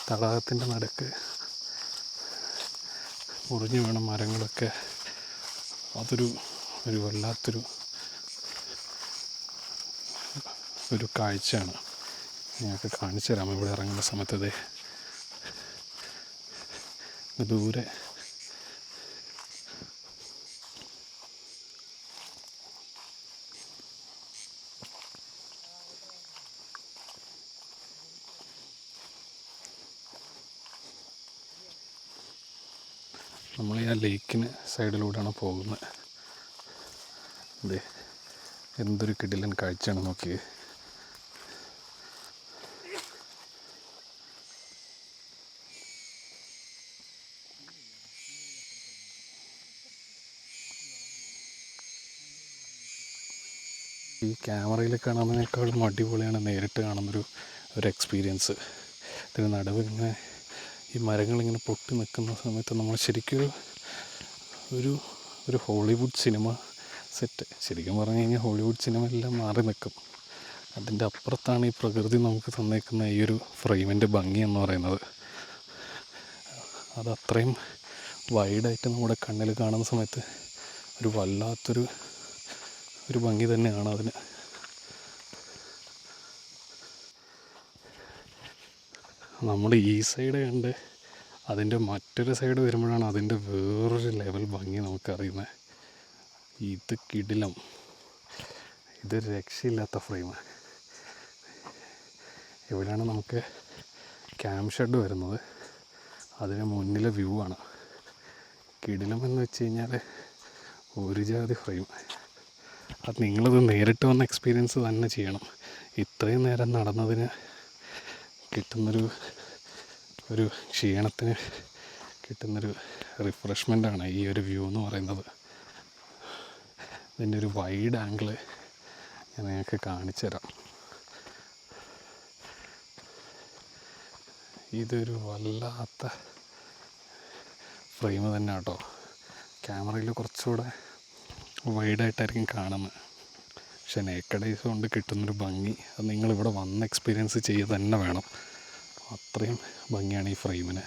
തടാകത്തിൻ്റെ നടുക്ക് മുറിഞ്ഞു വീണ മരങ്ങളൊക്കെ അതൊരു വല്ലാത്തൊരു കാഴ്ചയാണ്. ഞങ്ങൾക്ക് കാണിച്ചു തരാം. ഇവിടെ ഇറങ്ങുന്ന സമയത്ത് ദൂരെ നമ്മൾ ആ ലേക്കിന് സൈഡിലൂടെയാണ് പോകുന്നത്. അതെ, എന്തൊരു കിടിലൻ കാഴ്ചയാണ് നോക്കിയത്. ഈ ക്യാമറയിൽ കാണുന്നതിനേക്കാളും അടിപൊളിയാണ് നേരിട്ട് കാണുന്നൊരു എക്സ്പീരിയൻസ്. ഇതിന് നടുവ് ഇങ്ങനെ ഈ മരങ്ങളിങ്ങനെ പൊട്ടി നിൽക്കുന്ന സമയത്ത് നമ്മൾ ശരിക്കും ഒരു ഹോളിവുഡ് സിനിമ സെറ്റ്. ശരിക്കും പറഞ്ഞു കഴിഞ്ഞാൽ ഹോളിവുഡ് സിനിമ എല്ലാം മാറി നിൽക്കും. അതിൻ്റെ അപ്പുറത്താണ് ഈ പ്രകൃതി നമുക്ക് തന്നേക്കുന്ന ഈ ഒരു ഫ്രെയിമിൻ്റെ ഭംഗി എന്ന് പറയുന്നത്. അത് അത്രയും വൈഡായിട്ട് നമ്മുടെ കണ്ണിൽ കാണുന്ന സമയത്ത് ഒരു വല്ലാത്തൊരു ഭംഗി തന്നെയാണ് അതിന്. നമ്മൾ ഈ സൈഡ് കണ്ട് അതിൻ്റെ മറ്റൊരു സൈഡ് വരുമ്പോഴാണ് അതിൻ്റെ വേറൊരു ലെവൽ ഭംഗി നമുക്കറിയുന്നത്. ഇത് കിടിലം, ഇത് രക്ഷയില്ലാത്ത ഫ്രെയിം. ഇവിടെയാണ് നമുക്ക് ക്യാമ്പ് ഷെഡ് വരുന്നത്, അതിന് മുന്നിലെ വ്യൂ ആണ്. കിടിലം എന്ന് വെച്ച് കഴിഞ്ഞാൽ ഒരു ജാതി ഫ്രെയിം. അത് നിങ്ങളത് നേരിട്ട് വന്ന എക്സ്പീരിയൻസ് തന്നെ ചെയ്യണം. ഇത്രയും നേരം നടന്നതിന് കിട്ടുന്നൊരു ക്ഷീണത്തിന് കിട്ടുന്നൊരു റിഫ്രഷ്മെൻ്റാണ് ഈ ഒരു വ്യൂ എന്ന് പറയുന്നത്. ഇതിൻ്റെ ഒരു വൈഡ് ആംഗിള് ഞാൻ നിങ്ങൾക്ക് കാണിച്ചു തരാം. ഇതൊരു വല്ലാത്ത ഫ്രെയിം തന്നെ കേട്ടോ. ക്യാമറയിൽ കുറച്ചുകൂടെ വൈഡായിട്ടായിരിക്കും കാണുന്നത്, പക്ഷെ നേക്കഡൈസ് കൊണ്ട് കിട്ടുന്നൊരു ഭംഗി അത് നിങ്ങളിവിടെ വന്ന് എക്സ്പീരിയൻസ് ചെയ്യുക തന്നെ വേണം. അത്രയും ഭംഗിയാണ് ഈ ഫ്രെയിമിന്.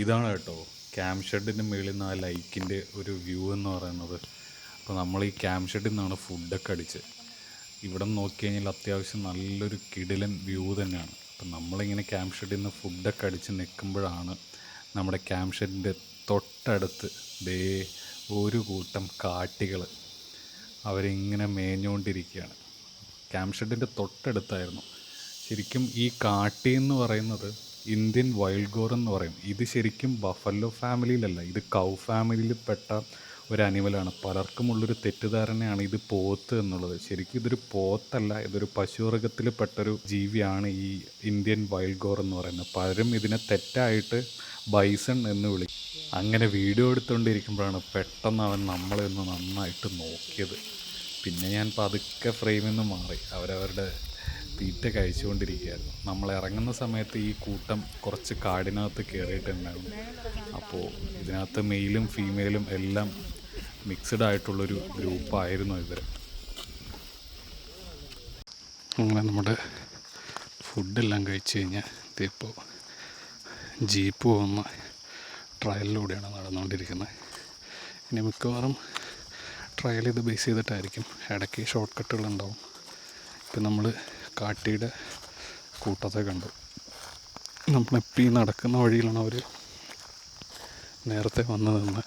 ഇതാണ് കേട്ടോ ക്യാമ്പ് ഷെഡിൻ്റെ മുകളിൽ നിന്ന് ആ ലൈക്കിൻ്റെ ഒരു വ്യൂ എന്ന് പറയുന്നത്. അപ്പോൾ നമ്മൾ ഈ ക്യാമ്പ് ഷെഡിൽ നിന്നാണ് ഫുഡൊക്കെ അടിച്ച്. ഇവിടെ നിന്ന് നോക്കി കഴിഞ്ഞാൽ അത്യാവശ്യം നല്ലൊരു കിടിലൻ വ്യൂ തന്നെയാണ്. അപ്പം നമ്മളിങ്ങനെ ക്യാമ്പ് ഷെഡിൽ നിന്ന് ഫുഡൊക്കെ അടിച്ച് നിൽക്കുമ്പോഴാണ് നമ്മുടെ ക്യാമ്പ് ഷെഡിൻ്റെ തൊട്ടടുത്ത് ഒരു കൂട്ടം കാട്ടികൾ അവരിങ്ങനെ മേഞ്ഞുകൊണ്ടിരിക്കുകയാണ്. ക്യാമ്പ് ഷെഡിൻ്റെ തൊട്ടടുത്തായിരുന്നു. ശരിക്കും ഈ കാട്ടി എന്ന് പറയുന്നത് ഇന്ത്യൻ വൈൽഡ് ഗോർ എന്ന് പറയും. ഇത് ശരിക്കും ബഫല്ലോ ഫാമിലിയിലല്ല, ഇത് കൗ ഫാമിലിയിൽ പെട്ട ഒരു അനിമലാണ്. പലർക്കുമുള്ളൊരു തെറ്റിദ്ധാരണയാണ് ഇത് പോത്ത് എന്നുള്ളത്. ശരിക്കും ഇതൊരു പോത്തല്ല, ഇതൊരു പശുവർഗത്തിൽ പെട്ടൊരു ജീവിയാണ് ഈ ഇന്ത്യൻ വൈൽഡ് ഗോർ എന്ന് പറയുന്നത്. പലരും ഇതിനെ തെറ്റായിട്ട് ബൈസൺ എന്ന് വിളിക്കും. അങ്ങനെ വീഡിയോ എടുത്തുകൊണ്ടിരിക്കുമ്പോഴാണ് പെട്ടെന്ന് അവൻ നമ്മളെ ഒന്ന് നന്നായിട്ട് നോക്കിയത്. പിന്നെ ഞാൻ പതുക്കെ ഫ്രെയിമിൽ നിന്ന് മാറി. അവരവരുടെ തീറ്റ കഴിച്ചുകൊണ്ടിരിക്കുകയായിരുന്നു. നമ്മൾ ഇറങ്ങുന്ന സമയത്ത് ഈ കൂട്ടം കുറച്ച് കാടിനകത്ത് കയറിയിട്ടുണ്ടായിരുന്നു. അപ്പോൾ ഇതിനകത്ത് മെയിലും ഫീമെയിലും എല്ലാം മിക്സഡ് ആയിട്ടുള്ളൊരു ഗ്രൂപ്പായിരുന്നു ഇവർ. അങ്ങനെ നമ്മുടെ ഫുഡെല്ലാം കഴിച്ച് കഴിഞ്ഞാൽ ഇതിപ്പോൾ ജീപ്പ് പോകുന്ന ട്രയലിലൂടെയാണ് നടന്നുകൊണ്ടിരിക്കുന്നത്. ഇനി മിക്കവാറും ട്രയൽ ഇത് ബേസ് ചെയ്തിട്ടായിരിക്കും. ഇടയ്ക്ക് ഷോർട്ട് കട്ടുകളുണ്ടാവും. ഇപ്പം നമ്മൾ കാട്ടിയുടെ കൂട്ടത്തെ കണ്ടു. നമ്മളിപ്പോൾ ഈ നടക്കുന്ന വഴിയിലാണ് അവർ നേരത്തെ വന്ന് നിന്ന്.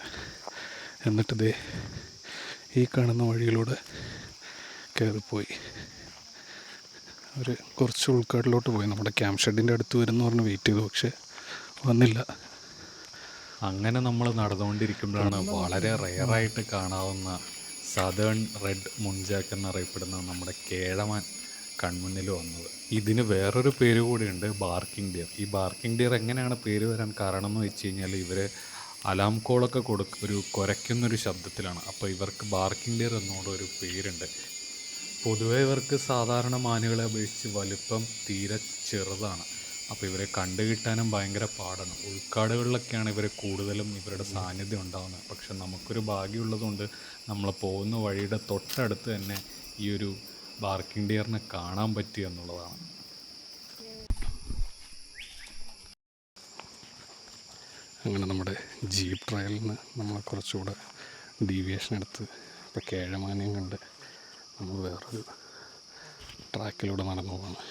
എന്നിട്ട് ഈ കാണുന്ന വഴിയിലൂടെ കയറിപ്പോയി. അവർ കുറച്ച് ഉൾക്കാട്ടിലോട്ട് പോയി. നമ്മുടെ ക്യാമ്പ് ഷെഡിൻ്റെ അടുത്ത് വരുമെന്ന് പറഞ്ഞ് വെയിറ്റ് ചെയ്തു, പക്ഷേ വന്നില്ല. അങ്ങനെ നമ്മൾ നടന്നുകൊണ്ടിരിക്കുമ്പോഴാണ് വളരെ റെയറായിട്ട് കാണാവുന്ന സദേൺ റെഡ് മുൺജാക്ക് എന്നറിയപ്പെടുന്ന നമ്മുടെ കേഴമാൻ കൺമുന്നിൽ വന്നത്. ഇതിന് വേറൊരു പേര് കൂടിയുണ്ട്, ബാർക്കിംഗ് ഡിയർ. ഈ ബാർക്കിംഗ് ഡിയർ എങ്ങനെയാണ് പേര് വരാൻ കാരണം എന്ന് വെച്ച് കഴിഞ്ഞാൽ ഇവർ അലാം കോളൊക്കെ ഒരു കുരയ്ക്കുന്നൊരു ശബ്ദത്തിലാണ്. അപ്പോൾ ഇവർക്ക് ബാർക്കിംഗ് ഡിയർ എന്നോട് ഒരു പേരുണ്ട്. പൊതുവേ ഇവർക്ക് സാധാരണ മാനുകളെ അപേക്ഷിച്ച് വലിപ്പം തീരെ ചെറുതാണ്. അപ്പോൾ ഇവരെ കണ്ടു കിട്ടാനും ഭയങ്കര പാടാണ്. ഉൾക്കാടുകളിലൊക്കെയാണ് ഇവർ കൂടുതലും ഇവരുടെ സാന്നിധ്യം ഉണ്ടാകുന്നത്. പക്ഷെ നമുക്കൊരു ഭാഗ്യമുള്ളതുകൊണ്ട് നമ്മൾ പോകുന്ന വഴിയുടെ തൊട്ടടുത്ത് തന്നെ ഈ ഒരു ബാർക്കിംഗ് ഡിയറിനെ കാണാൻ പറ്റി എന്നുള്ളതാണ്. അങ്ങനെ നമ്മുടെ ജീപ്പ് ട്രയലിൽ നിന്ന് നമ്മൾ കുറച്ചുകൂടെ ഡീവിയേഷൻ എടുത്ത് ഇപ്പോൾ കേഴമാനെയും കണ്ട് നമ്മൾ വേറൊരു ട്രാക്കിലൂടെ നടന്നു പോവാണ്.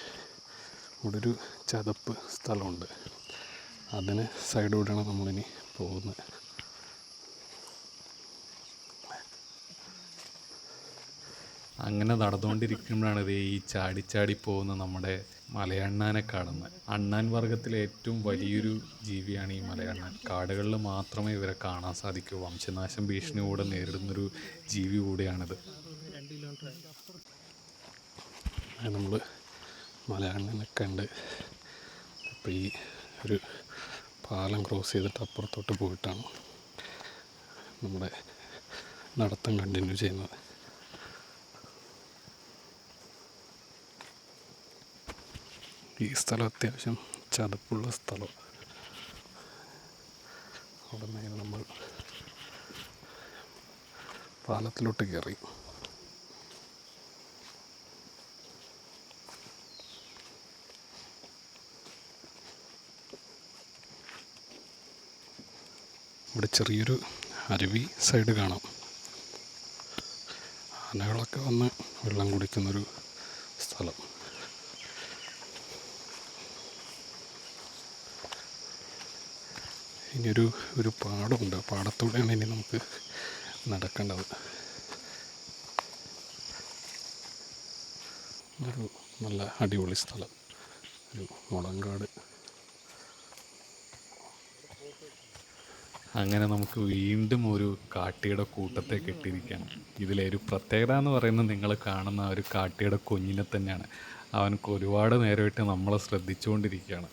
ഇവിടെ ഒരു ചതുപ്പ് സ്ഥലമുണ്ട്, അതിന് സൈഡിലൂടെയാണ് നമ്മളിനി പോകുന്നത്. അങ്ങനെ നടന്നുകൊണ്ടിരിക്കുമ്പോഴാണ് ഈ ചാടി പോകുന്ന നമ്മുടെ മലയണ്ണാനെ കാണുന്നത്. അണ്ണാൻ വർഗത്തിലെ ഏറ്റവും വലിയൊരു ജീവിയാണ് ഈ മലയണ്ണാൻ. കാടുകളിൽ മാത്രമേ ഇവരെ കാണാൻ സാധിക്കൂ. വംശനാശം ഭീഷണി കൂടെ നേരിടുന്നൊരു ജീവി കൂടിയാണിത്. നമ്മൾ മലയണ്ണനെ കണ്ട് ഇപ്പോൾ ഈ ഒരു പാലം ക്രോസ് ചെയ്തിട്ട് അപ്പുറത്തോട്ട് പോയിട്ടാണ് നമ്മുടെ നടത്തം കണ്ടിന്യൂ ചെയ്യുന്നത്. ഈ സ്ഥലം അത്യാവശ്യം ചതുപ്പുള്ള സ്ഥലം. അവിടെ നിന്ന് നമ്മൾ പാലത്തിലോട്ട് കയറി. ഇവിടെ ചെറിയൊരു അരുവി സൈഡ് കാണാം. ആനകളൊക്കെ വന്ന് വെള്ളം കുടിക്കുന്നൊരു സ്ഥലം. ഇനിയൊരു പാടമുണ്ട്. പാടത്തൂടെയാണ് ഇനി നമുക്ക് നടക്കേണ്ടത്. ഒരു നല്ല അടിപൊളി സ്ഥലം, ഒരു മുളങ്കാട്. അങ്ങനെ നമുക്ക് വീണ്ടും ഒരു കാട്ടിയുടെ കൂട്ടത്തെ കെട്ടിയിരിക്കുകയാണ്. ഇതിലെ ഒരു പ്രത്യേകത എന്ന് പറയുന്നത് നിങ്ങൾ കാണുന്ന ആ ഒരു കാട്ടിയുടെ കുഞ്ഞിനെ തന്നെയാണ്. അവനക്ക് ഒരുപാട് നേരമായിട്ട് നമ്മളെ ശ്രദ്ധിച്ചുകൊണ്ടിരിക്കുകയാണ്.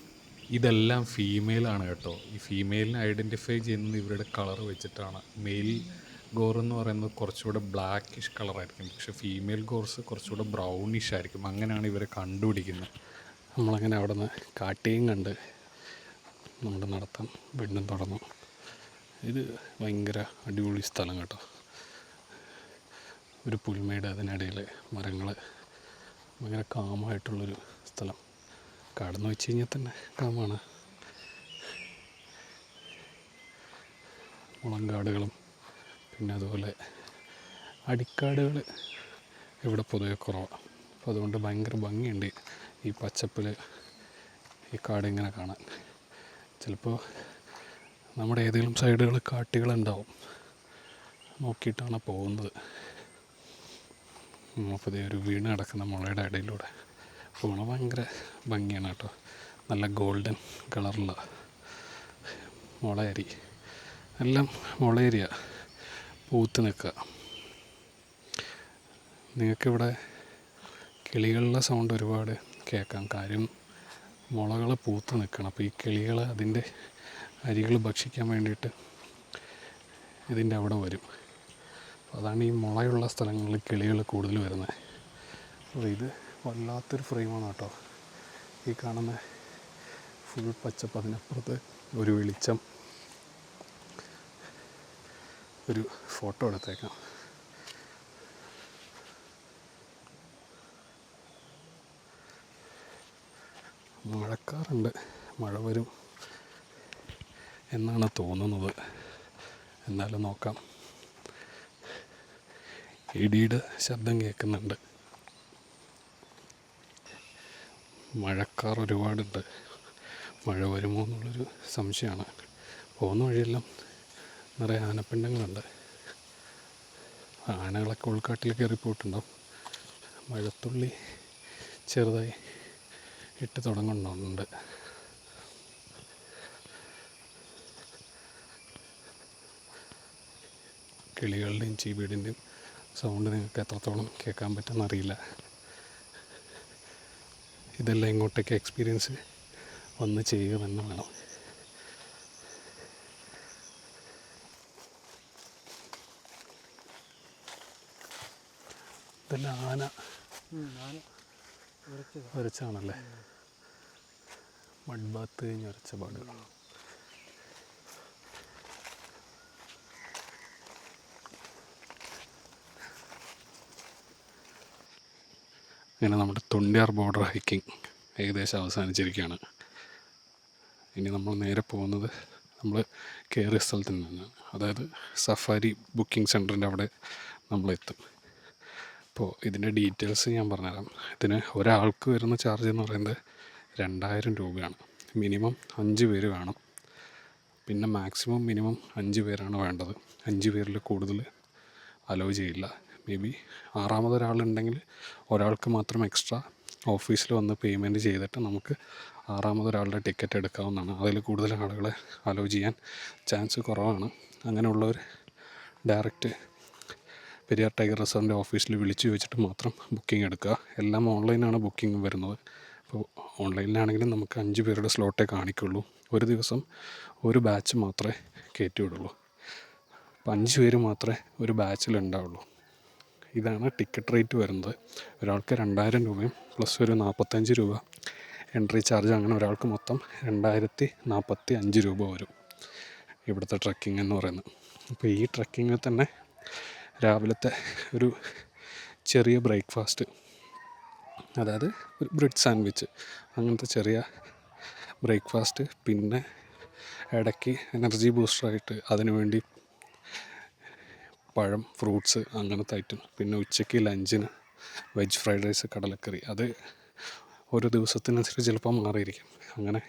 ഇതെല്ലാം ഫീമെയിലാണ് കേട്ടോ. ഈ ഫീമെയിലിനെ ഐഡൻറ്റിഫൈ ചെയ്യുന്നത് ഇവരുടെ കളർ വെച്ചിട്ടാണ്. മെയിൽ ഗോർ എന്ന് പറയുന്നത് കുറച്ചുകൂടെ ബ്ലാക്കിഷ് കളറായിരിക്കും, പക്ഷേ ഫീമെയിൽ ഗോർസ് കുറച്ചുകൂടെ ബ്രൗണിഷ് ആയിരിക്കും. അങ്ങനെയാണ് ഇവരെ കണ്ടുപിടിക്കുന്നത്. നമ്മളങ്ങനെ അവിടെ നിന്ന് കാട്ടിയും കണ്ട് നമ്മുടെ നടത്തം വീണ്ടും തുടർന്നു. ഇത് ഭയങ്കര അടിപൊളി സ്ഥലം കേട്ടോ. ഒരു പുൽമേട്, അതിനിടയിൽ മരങ്ങൾ, ഭയങ്കര കാമായിട്ടുള്ളൊരു സ്ഥലം. കാടെന്ന് വെച്ച് കഴിഞ്ഞാൽ തന്നെ കാമാണ്. മുളങ്കാടുകളും പിന്നെ അതുപോലെ അടിക്കാടുകൾ ഇവിടെ പൊതുവെ കുറവാണ്. അപ്പോൾ അതുകൊണ്ട് ഭയങ്കര ഭംഗിയുണ്ട് ഈ പച്ചപ്പിൽ ഈ കാടിങ്ങനെ കാണാൻ. ചിലപ്പോൾ നമ്മുടെ ഏതെങ്കിലും സൈഡുകൾ കാട്ടുകളുണ്ടാവും, നോക്കിയിട്ടാണ് പോകുന്നത്. അപ്പോൾ ഒരു വീണ് കിടക്കുന്ന മുളയുടെ ഇടയിലൂടെ പോകണം. ഭയങ്കര ഭംഗിയാണ് കേട്ടോ. നല്ല ഗോൾഡൻ കളറുള്ള മുളയരി, എല്ലാം മുളയരിയ പൂത്ത് നിൽക്കുക. നിങ്ങൾക്കിവിടെ കിളികളുടെ സൗണ്ട് ഒരുപാട് കേൾക്കാം. കാര്യം മുളകൾ പൂത്ത് നിൽക്കണം. അപ്പോൾ ഈ കിളികൾ അതിൻ്റെ അരികൾ ഭക്ഷിക്കാൻ വേണ്ടിയിട്ട് ഇതിൻ്റെ അവിടെ വരും. അപ്പോൾ അതാണ് ഈ മുളയുള്ള സ്ഥലങ്ങളിൽ കിളികൾ കൂടുതൽ വരുന്നത്. അപ്പോൾ ഇത് വല്ലാത്തൊരു ഫ്രെയിമാണ് കേട്ടോ. ഈ കാണുന്ന ഫുൾ പച്ചപ്പ്, അതിനപ്പുറത്ത് ഒരു വെളിച്ചം. ഒരു ഫോട്ടോ എടുത്തേക്കാം. മഴക്കാറുണ്ട്, മഴ വരും എന്നാണ് തോന്നുന്നത്. എന്നാലും നോക്കാം. ഇടിയുടെ ശബ്ദം കേൾക്കുന്നുണ്ട്. മഴക്കാർ ഒരുപാടുണ്ട്. മഴ വരുമോ എന്നുള്ളൊരു സംശയമാണ്. പോകുന്ന വഴിയെല്ലാം നിറയെ ആനപ്പിണ്ടങ്ങളുണ്ട്. ആനകളൊക്കെ ഉൾക്കാട്ടിൽ കയറിപ്പോയിട്ടുണ്ടാവും. മഴത്തുള്ളി ചെറുതായി ഇട്ട് തുടങ്ങുന്നുണ്ട്. കിളികളുടെയും ചീവീടിൻ്റെയും സൗണ്ട് നിങ്ങൾക്ക് എത്രത്തോളം കേൾക്കാൻ പറ്റുമെന്നറിയില്ല. ഇതെല്ലാം ഇങ്ങോട്ടേക്ക് എക്സ്പീരിയൻസ് വന്ന് ചെയ്യുക തന്നെ വേണം. ഇതെല്ലാം ആന വരച്ചാണല്ലേ, മഡ്ബാത്ത് കഴിഞ്ഞ് വരച്ച പാടുകൾ. അങ്ങനെ നമ്മുടെ തൊണ്ടിയാർ ബോർഡർ ഹൈക്കിംഗ് ഏകദേശം അവസാനിച്ചിരിക്കുകയാണ്. ഇനി നമ്മൾ നേരെ പോകുന്നത് നമ്മൾ കയറിയ സ്ഥലത്ത് നിന്നാണ്. അതായത് സഫാരി ബുക്കിംഗ് സെൻറ്ററിൻ്റെ അവിടെ നമ്മളെത്തും. അപ്പോൾ ഇതിൻ്റെ ഡീറ്റെയിൽസ് ഞാൻ പറഞ്ഞുതരാം. ഇതിന് ഒരാൾക്ക് വരുന്ന ചാർജ് എന്ന് പറയുന്നത് 2000 രൂപയാണ്. മിനിമം 5 പേര് വേണം. പിന്നെ മാക്സിമം മിനിമം 5 പേരാണ് വേണ്ടത്. 5 പേരിൽ കൂടുതൽ അലോ ചെയ്യില്ല. മേ ബി 6ാമത് ഒരാളുണ്ടെങ്കിൽ ഒരാൾക്ക് മാത്രം എക്സ്ട്രാ ഓഫീസിൽ വന്ന് പേയ്മെൻറ്റ് ചെയ്തിട്ട് നമുക്ക് 6ാമത് ഒരാളുടെ ടിക്കറ്റ് എടുക്കാവുന്നതാണ്. അതിൽ കൂടുതൽ ആളുകളെ അലോ ചെയ്യാൻ ചാൻസ് കുറവാണ്. അങ്ങനെയുള്ളവർ ഡയറക്റ്റ് പെരിയാർ ടൈഗർ റിസർവിൻ്റെ ഓഫീസിൽ വിളിച്ച് ചോദിച്ചിട്ട് മാത്രം ബുക്കിംഗ് എടുക്കുക. എല്ലാം ഓൺലൈനാണ് ബുക്കിംഗ് വരുന്നത്. അപ്പോൾ ഓൺലൈനിലാണെങ്കിലും നമുക്ക് 5 പേരുടെ സ്ലോട്ടേ കാണിക്കുള്ളൂ. ഒരു ദിവസം ഒരു ബാച്ച് മാത്രമേ കയറ്റി വിടുള്ളൂ. അപ്പോൾ 5 പേര് മാത്രമേ ഒരു ബാച്ചിൽ ഉണ്ടാവുള്ളൂ. ഇതാണ് ടിക്കറ്റ് റേറ്റ് വരുന്നത്. ഒരാൾക്ക് 2000 രൂപയും പ്ലസ് ഒരു 45 രൂപ എൻട്രി ചാർജ്. അങ്ങനെ ഒരാൾക്ക് മൊത്തം 2045 രൂപ വരും ഇവിടുത്തെ ട്രക്കിംഗ് എന്ന് പറയുന്നത്. അപ്പോൾ ഈ ട്രക്കിങ്ങിൽ തന്നെ രാവിലത്തെ ഒരു ചെറിയ ബ്രേക്ക്ഫാസ്റ്റ്, അതായത് ഒരു ബ്രെഡ് സാൻഡ്വിച്ച്, അങ്ങനത്തെ ചെറിയ ബ്രേക്ക്ഫാസ്റ്റ്, പിന്നെ ഇടയ്ക്ക് എനർജി ബൂസ്റ്ററായിട്ട് അതിനു വേണ്ടി പഴം, ഫ്രൂട്ട്സ് അങ്ങനത്തെ ഐറ്റം. പിന്നെ ഉച്ചയ്ക്ക് ലഞ്ചിന് വെജ് ഫ്രൈഡ് റൈസ്, കടലക്കറി. അത് ഓരോ ദിവസത്തിനനുസരിച്ച് ചിലപ്പോൾ മാറിയിരിക്കും. അങ്ങനെ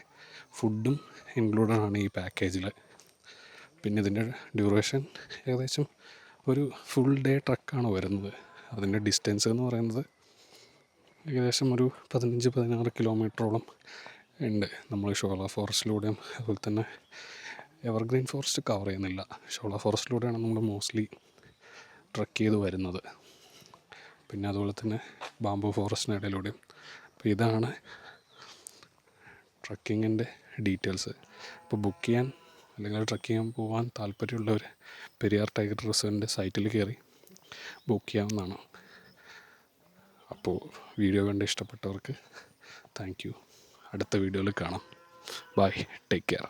ഫുഡും ഇൻക്ലൂഡഡ് ആണ് ഈ പാക്കേജിൽ. പിന്നെ ഇതിൻ്റെ ഡ്യൂറേഷൻ ഏകദേശം ഒരു ഫുൾ ഡേ ട്രക്കാണ് വരുന്നത്. അതിൻ്റെ ഡിസ്റ്റൻസ് എന്ന് പറയുന്നത് ഏകദേശം ഒരു 15-16 കിലോമീറ്ററോളം ഉണ്ട്. നമ്മൾ ഷോള ഫോറസ്റ്റിലൂടെയും അതുപോലെ തന്നെ എവർഗ്രീൻ ഫോറസ്റ്റ് കവർ ചെയ്യുന്നില്ല. ഷോള ഫോറസ്റ്റിലൂടെയാണ് നമ്മൾ മോസ്റ്റ്ലി ട്രക്ക് ചെയ്ത് വരുന്നത്. പിന്നെ അതുപോലെ തന്നെ ബാംബു ഫോറസ്റ്റിനിടയിലൂടെയും. അപ്പോൾ ഇതാണ് ട്രക്കിങ്ങിൻ്റെ ഡീറ്റെയിൽസ്. ഇപ്പോൾ ബുക്ക് ചെയ്യാൻ അല്ലെങ്കിൽ ട്രക്ക് ചെയ്യാൻ പോകാൻ താല്പര്യമുള്ളവർ പെരിയാർ ടൈഗർ റിസർവിൻ്റെ സൈറ്റിൽ കയറി ബുക്ക് ചെയ്യാവുന്നതാണ്. അപ്പോൾ വീഡിയോ കണ്ട് ഇഷ്ടപ്പെട്ടവർക്ക് താങ്ക് യു. അടുത്ത വീഡിയോയിൽ കാണാം. Bye, take care.